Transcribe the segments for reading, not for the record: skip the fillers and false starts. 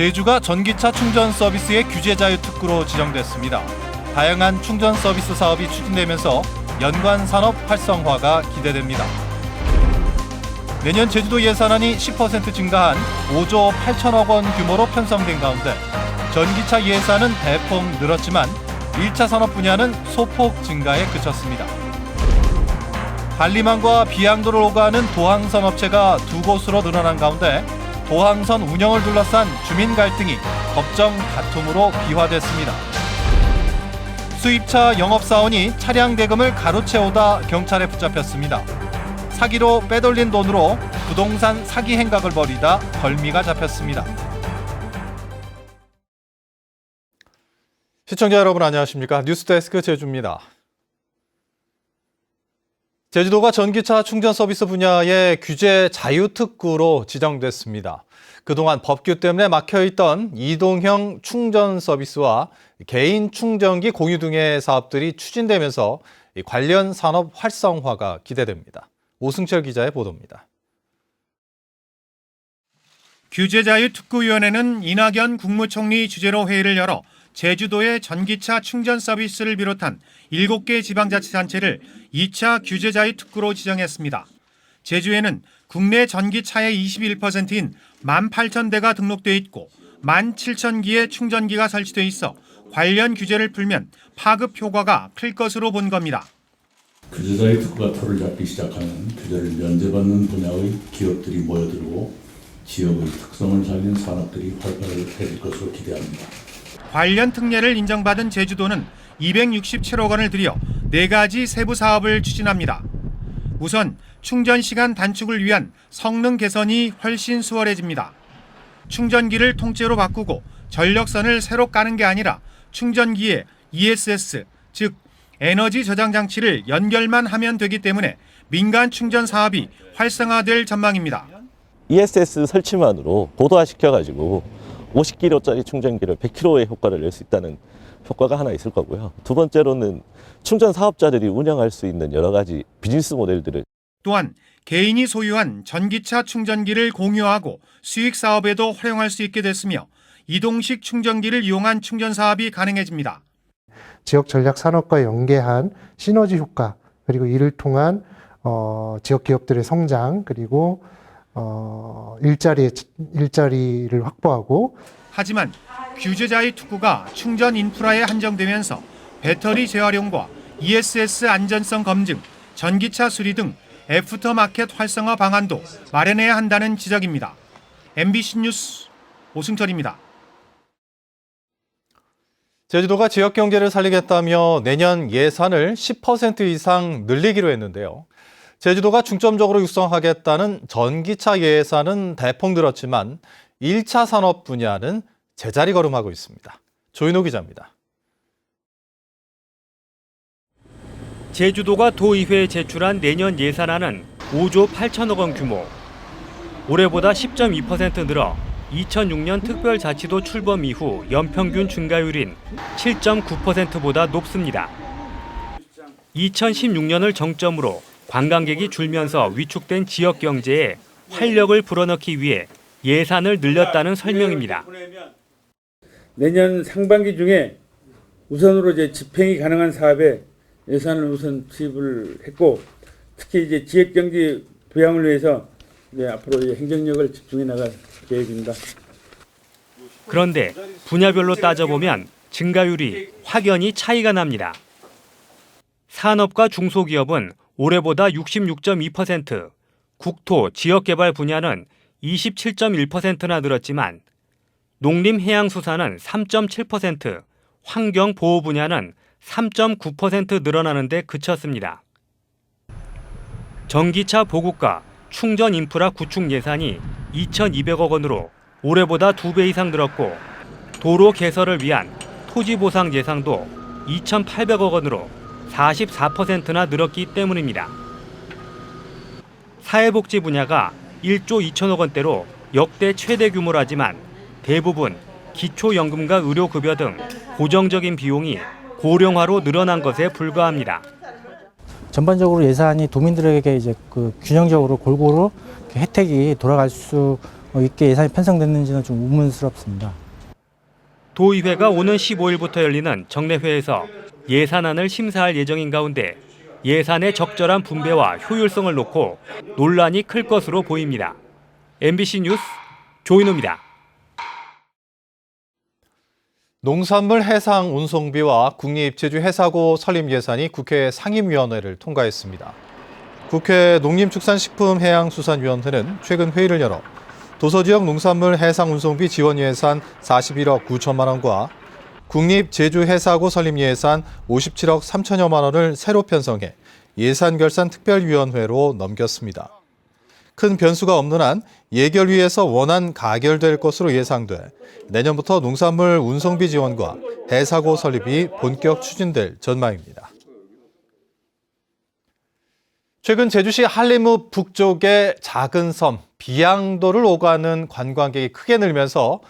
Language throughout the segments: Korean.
제주가 전기차 충전 서비스의 규제 자유 특구로 지정됐습니다. 다양한 충전 서비스 사업이 추진되면서 연관 산업 활성화가 기대됩니다. 내년 제주도 예산안이 10% 증가한 5조 8천억 원 규모로 편성된 가운데 전기차 예산은 대폭 늘었지만 1차 산업 분야는 소폭 증가에 그쳤습니다. 한림항과 비양도를 오가는 도항선 업체가 두 곳으로 늘어난 가운데 도항선 운영을 둘러싼 주민 갈등이 법정 다툼으로 비화됐습니다. 수입차 영업사원이 차량 대금을 가로채오다 경찰에 붙잡혔습니다. 사기로 빼돌린 돈으로 부동산 사기 행각을 벌이다 벌미가 잡혔습니다. 시청자 여러분 안녕하십니까? 뉴스데스크 제주입니다. 제주도가 전기차 충전 서비스 분야의 규제 자유특구로 지정됐습니다. 그동안 법규 때문에 막혀있던 이동형 충전 서비스와 개인 충전기 공유 등의 사업들이 추진되면서 관련 산업 활성화가 기대됩니다. 오승철 기자의 보도입니다. 규제자유특구위원회는 이낙연 국무총리 주재로 회의를 열어 제주도의 전기차 충전 서비스를 비롯한 7개 지방자치단체를 2차 규제자유특구로 지정했습니다. 제주에는 국내 전기차의 21%인 18,000대가 등록돼 있고 17,000기의 충전기가 설치돼 있어 관련 규제를 풀면 파급 효과가 클 것으로 본 겁니다. 규제자의 특구가 털을 잡기 시작하면 규제를 면제받는 분야의 기업들이 모여들고 지역의 특성을 살린 산업들이 활발해질 것으로 기대합니다. 관련 특례를 인정받은 제주도는 267억 원을 들여 4가지 세부 사업을 추진합니다. 우선 충전 시간 단축을 위한 성능 개선이 훨씬 수월해집니다. 충전기를 통째로 바꾸고 전력선을 새로 까는 게 아니라 충전기에 ESS, 즉 에너지 저장 장치를 연결만 하면 되기 때문에 민간 충전 사업이 활성화될 전망입니다. ESS 설치만으로 고도화시켜가지고 50kg짜리 충전기를 100kg의 효과를 낼 수 있다는 효과가 하나 있을 거고요. 두 번째로는 충전 사업자들이 운영할 수 있는 여러 가지 비즈니스 모델들을 또한 개인이 소유한 전기차 충전기를 공유하고 수익 사업에도 활용할 수 있게 됐으며 이동식 충전기를 이용한 충전 사업이 가능해집니다. 지역 전략 산업과 연계한 시너지 효과, 그리고 이를 통한 지역 기업들의 성장, 그리고 일자리를 확보하고. 하지만 규제자의 특구가 충전 인프라에 한정되면서 배터리 재활용과 ESS 안전성 검증, 전기차 수리 등 애프터마켓 활성화 방안도 마련해야 한다는 지적입니다. MBC 뉴스 오승철입니다. 제주도가 지역 경제를 살리겠다며 내년 예산을 10% 이상 늘리기로 했는데요. 제주도가 중점적으로 육성하겠다는 전기차 예산은 대폭 늘었지만 1차 산업 분야는 제자리 걸음하고 있습니다. 조인호 기자입니다. 제주도가 도의회에 제출한 내년 예산안은 5조 8천억 원 규모. 올해보다 10.2% 늘어 2006년 특별자치도 출범 이후 연평균 증가율인 7.9%보다 높습니다. 2016년을 정점으로 관광객이 줄면서 위축된 지역 경제에 활력을 불어넣기 위해 예산을 늘렸다는 설명입니다. 내년 상반기 중에 우선으로 집행이 가능한 사업에 예산을 우선 투입을 했고, 특히 지역 경제 부양을 위해서 앞으로 행정력을 집중해 나갈 계획입니다. 그런데 분야별로 따져보면 증가율이 확연히 차이가 납니다. 산업과 중소기업은 올해보다 66.2%, 국토, 지역개발 분야는 27.1%나 늘었지만 농림해양수산은 3.7%, 환경보호 분야는 3.9% 늘어나는데 그쳤습니다. 전기차 보급과 충전 인프라 구축 예산이 2,200억 원으로 올해보다 2배 이상 늘었고 도로 개설을 위한 토지 보상 예산도 2,800억 원으로 44%나 늘었기 때문입니다. 사회복지 분야가 1조 2천억 원대로 역대 최대 규모라지만 대부분 기초연금과 의료급여 등 고정적인 비용이 고령화로 늘어난 것에 불과합니다. 전반적으로 예산이 도민들에게 균형적으로 골고루 혜택이 돌아갈 수 있게 예산이 편성됐는지는 좀 의문스럽습니다. 도의회가 오는 15일부터 열리는 정례회에서 예산안을 심사할 예정인 가운데 예산의 적절한 분배와 효율성을 놓고 논란이 클 것으로 보입니다. MBC 뉴스 조인호입니다. 농산물 해상 운송비와 국립제주해사고 설립 예산이 국회 상임위원회를 통과했습니다. 국회 농림축산식품해양수산위원회는 최근 회의를 열어 도서지역 농산물 해상 운송비 지원 예산 41억 9천만 원과 국립제주해사고 설립 예산 57억 3천여만 원을 새로 편성해 예산결산특별위원회로 넘겼습니다. 큰 변수가 없는 한 예결위에서 원안 가결될 것으로 예상돼 내년부터 농산물 운송비 지원과 해사고 설립이 본격 추진될 전망입니다. 최근 제주시 한림읍 북쪽의 작은 섬 비양도를 오가는 관광객이 크게 늘면서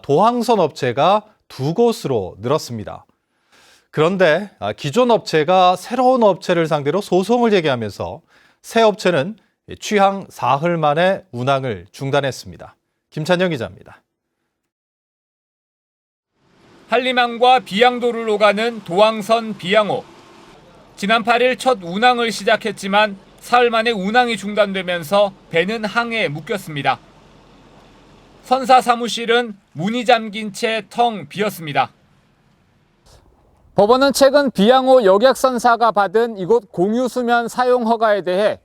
도항선 업체가 2곳으로 늘었습니다. 그런데 기존 업체가 새로운 업체를 상대로 소송을 제기하면서 새 업체는 취항 사흘 만에 운항을 중단했습니다. 김찬영 기자입니다. 한림항과 비양도를 오가는 도항선 비양호. 지난 8일 첫 운항을 시작했지만 사흘 만에 운항이 중단되면서 배는 항에 묶였습니다. 선사 사무실은 문이 잠긴 채 텅 비었습니다. 법원은 최근 비양호 여객선사가 받은 이곳 공유수면 사용 허가에 대해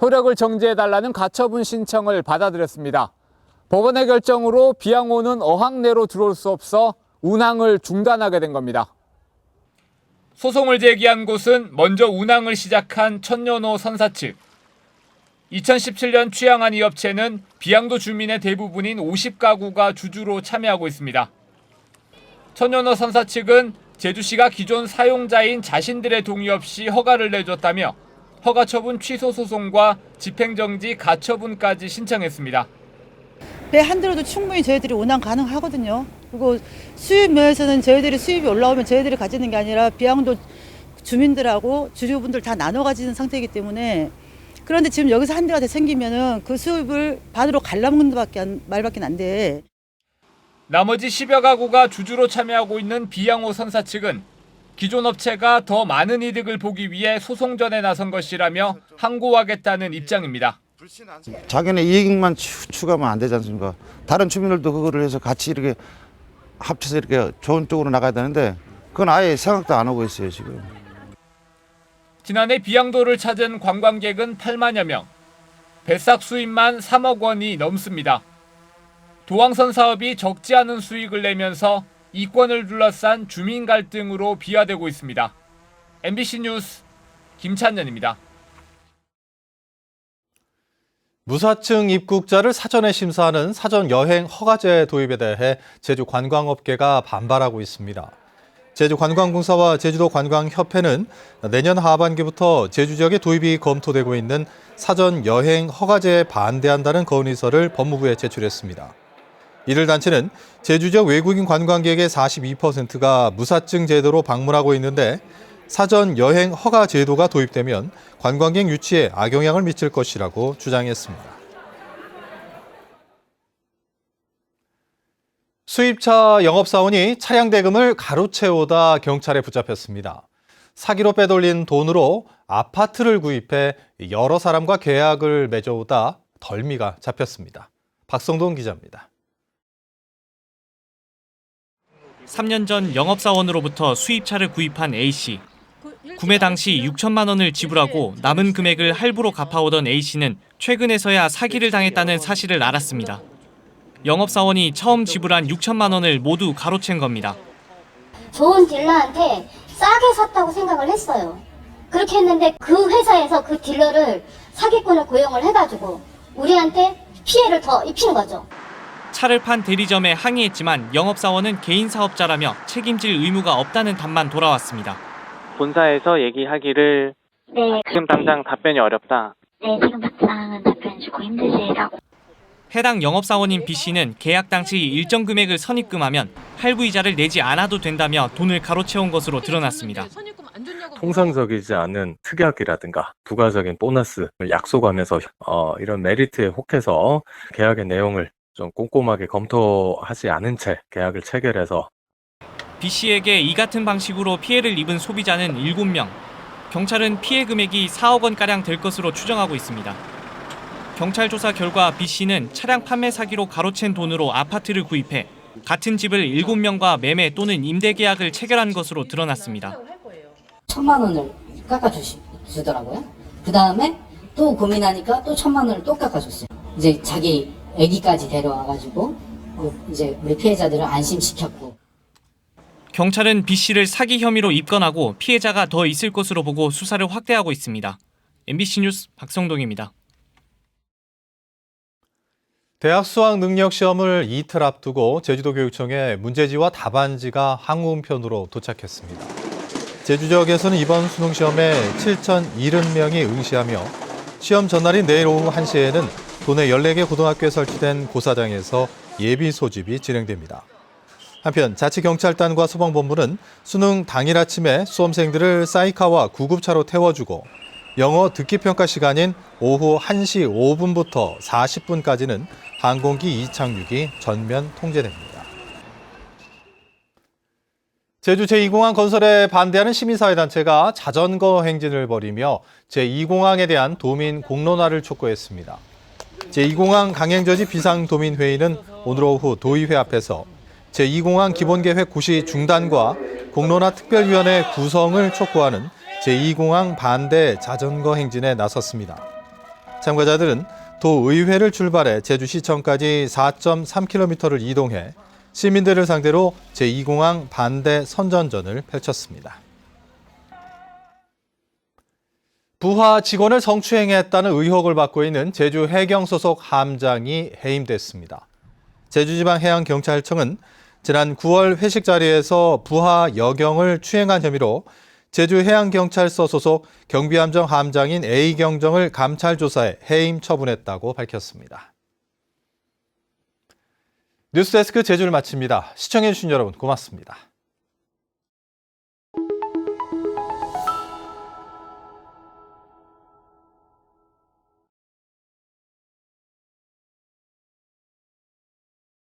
효력을 정지해달라는 가처분 신청을 받아들였습니다. 법원의 결정으로 비양호는 어항 내로 들어올 수 없어 운항을 중단하게 된 겁니다. 소송을 제기한 곳은 먼저 운항을 시작한 천년호 선사 측. 2017년 취항한 이 업체는 비양도 주민의 대부분인 50가구가 주주로 참여하고 있습니다. 천년호 선사 측은 제주시가 기존 사용자인 자신들의 동의 없이 허가를 내줬다며 허가처분 취소 소송과 집행정지 가처분까지 신청했습니다. 배 한 대로도 충분히 저희들이 운항 가능하거든요. 그리고 수입 면에서는 저희들이 수입이 올라오면 저희들이 가지는 게 아니라 비양도 주민들하고 주주분들 다 나눠 가지는 상태이기 때문에 그런데 지금 여기서 한 대가 더 생기면은 그 수입을 받으러 갈라먹는 말밖에 안 돼. 나머지 10여 가구가 주주로 참여하고 있는 비양호 선사 측은 기존 업체가 더 많은 이득을 보기 위해 소송전에 나선 것이라며 항고하겠다는 입장입니다. 자기네 이익만 추구하면 안 되지 않습니까? 다른 주민들도 그거를 해서 같이 이렇게 합쳐서 이렇게 좋은 쪽으로 나가야 되는데 그건 아예 생각도 안 하고 있어요, 지금. 지난해 비양도를 찾은 관광객은 8만여 명, 배삭 수입만 3억 원이 넘습니다. 도항선 사업이 적지 않은 수익을 내면서 이권을 둘러싼 주민 갈등으로 비화되고 있습니다. MBC 뉴스 김찬년입니다. 무사증 입국자를 사전에 심사하는 사전 여행 허가제 도입에 대해 제주 관광업계가 반발하고 있습니다. 제주관광공사와 제주도 관광협회는 내년 하반기부터 제주 지역에 도입이 검토되고 있는 사전 여행 허가제에 반대한다는 건의서를 법무부에 제출했습니다. 이를 단체는 제주 지역 외국인 관광객의 42%가 무사증 제도로 방문하고 있는데 사전 여행 허가 제도가 도입되면 관광객 유치에 악영향을 미칠 것이라고 주장했습니다. 수입차 영업사원이 차량 대금을 가로채우다 경찰에 붙잡혔습니다. 사기로 빼돌린 돈으로 아파트를 구입해 여러 사람과 계약을 맺어오다 덜미가 잡혔습니다. 박성동 기자입니다. 3년 전 영업사원으로부터 수입차를 구입한 A씨. 구매 당시 6천만 원을 지불하고 남은 금액을 할부로 갚아오던 A씨는 최근에서야 사기를 당했다는 사실을 알았습니다. 영업사원이 처음 지불한 6천만 원을 모두 가로챈 겁니다. 좋은 딜러한테 싸게 샀다고 생각을 했어요. 그렇게 했는데 그 회사에서 그 딜러를 사기꾼을 고용을 해가지고 우리한테 피해를 더 입힌 거죠. 차를 판 대리점에 항의했지만 영업사원은 개인 사업자라며 책임질 의무가 없다는 답만 돌아왔습니다. 본사에서 얘기하기를 네. 지금 당장 답변이 어렵다. 네, 지금 당장은 답변 주고 힘드시다고. 해당 영업사원인 B씨는 계약 당시 일정 금액을 선입금하면 할부이자를 내지 않아도 된다며 돈을 가로채운 것으로 드러났습니다. 통상적이지 않은 특약이라든가 부가적인 보너스를 약속하면서 이런 메리트에 혹해서 계약의 내용을 좀 꼼꼼하게 검토하지 않은 채 계약을 체결해서 B 씨에게 이 같은 방식으로 피해를 입은 소비자는 7명. 경찰은 피해 금액이 4억 원가량 될 것으로 추정하고 있습니다. 경찰 조사 결과 B 씨는 차량 판매 사기로 가로챈 돈으로 아파트를 구입해 같은 집을 7명과 매매 또는 임대 계약을 체결한 것으로 드러났습니다. 1,000만 원을 깎아주더라고요. 그 다음에 또 고민하니까 또 1,000만 원을 또 깎아줬어요. 이제 자기 아기까지 데려와가지고 이제 우리 피해자들을 안심시켰고. 경찰은 B 씨를 사기 혐의로 입건하고 피해자가 더 있을 것으로 보고 수사를 확대하고 있습니다. MBC 뉴스 박성동입니다. 대학 수학 능력 시험을 이틀 앞두고 제주도교육청에 문제지와 답안지가 항우편으로 도착했습니다. 제주 지역에서는 이번 수능 시험에 7,070명이 응시하며 시험 전날인 내일 오후 1시에는 도내 14개 고등학교에 설치된 고사장에서 예비 소집이 진행됩니다. 한편 자치경찰단과 소방본부는 수능 당일 아침에 수험생들을 사이카와 구급차로 태워주고 영어 듣기평가 시간인 오후 1시 5분부터 40분까지는 항공기 이착륙이 전면 통제됩니다. 제주 제2공항 건설에 반대하는 시민사회단체가 자전거 행진을 벌이며 제2공항에 대한 도민 공론화를 촉구했습니다. 제2공항 강행저지 비상도민회의는 오늘 오후 도의회 앞에서 제2공항 기본계획 구시 중단과 공론화 특별위원회 구성을 촉구하는 제2공항 반대 자전거 행진에 나섰습니다. 참가자들은 도의회를 출발해 제주시청까지 4.3km를 이동해 시민들을 상대로 제2공항 반대 선전전을 펼쳤습니다. 부하 직원을 성추행했다는 의혹을 받고 있는 제주 해경 소속 함장이 해임됐습니다. 제주지방해양경찰청은 지난 9월 회식 자리에서 부하 여경을 추행한 혐의로 제주해양경찰서 소속 경비함정 함장인 A경정을 감찰 조사해 해임 처분했다고 밝혔습니다. 뉴스데스크 제주를 마칩니다. 시청해주신 여러분 고맙습니다.